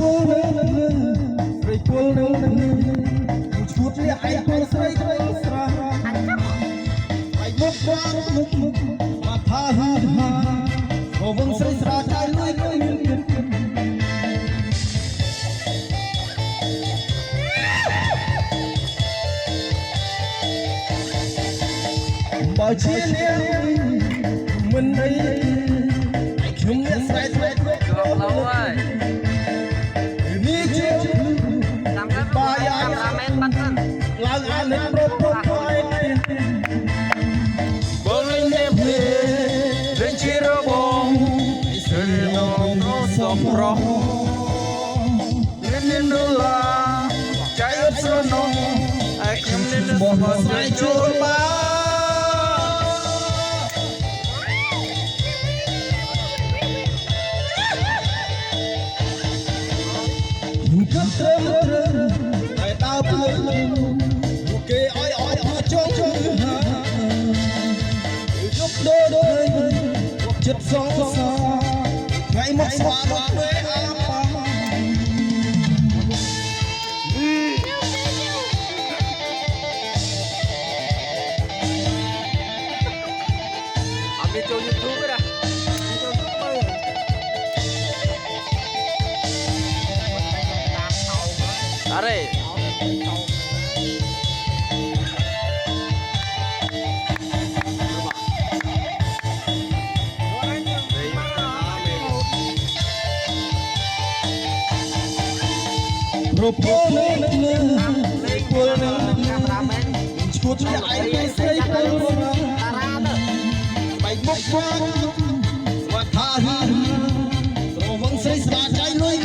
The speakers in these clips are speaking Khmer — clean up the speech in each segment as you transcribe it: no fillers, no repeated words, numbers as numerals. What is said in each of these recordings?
ពលស្រីពលឈួតលះឯងពលស្រីស្រាឯងមកមកថាហ៊ឺហាក៏វងស្រីស្រាចៃលុយបើជានាងមិនអីខ្ញុំអ្នកស្រែកជាប់ឡូវហើយនេះជាតាមកាមេរ៉ាមែនបាត់ទៅឡើងអានប្រពន្ធហើយបើលេងនេះលេងជារបងស្រីនងសំរោះលេងនូឡាចៃអត់ស្រណោះឯខ្ញុំនឹងបោះស្រីចូលបាគិតត្រឹមតែដើរព្រលឹងពួកគេអោយចង់យកដូចពួកចិត្តសងសាថ្ងៃមកស្វាដូចវេអាប៉ាអត់មានចូល YouTube ទេណាអរេប្រពន្ធលេងពលកាមេរ៉ាមែនឈួតលះឯងស្រីពលតារាទៅបែកមុខស្វាថាហ៊ឺរវងស្រីស្រាចៃលុយ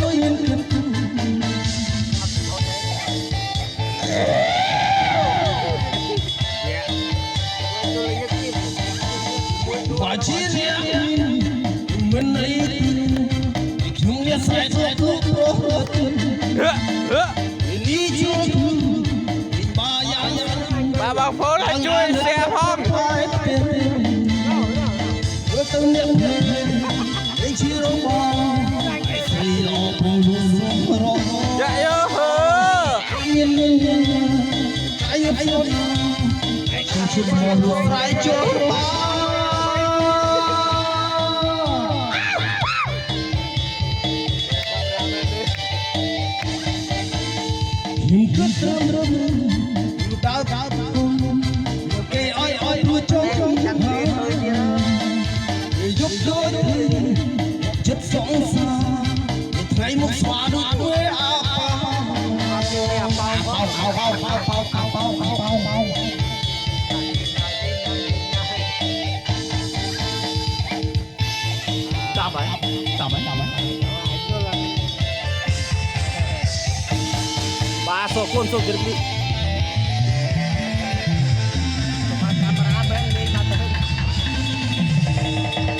បើជានាងមិនអីខ្ញុំអ្នកស្រែកលោកនេះជួបបាយ៉ាបងប្អូនជួយแชร์ផងទៅទៅអ្នកលេងជារបងស្រីល្អបងរងយ៉ាយោមានអាយុខ្ញុំជួបមកលក់ស្រ័យចូលបាខ្ញុំគិតត្រឹមដើរពួកគេអោយរួចចង់យកដូចចិត្តសងសាថ្ងៃមកស្វាដូចវេអាប៉ាបោតាមហើយបាទសូគុណសូជិរមី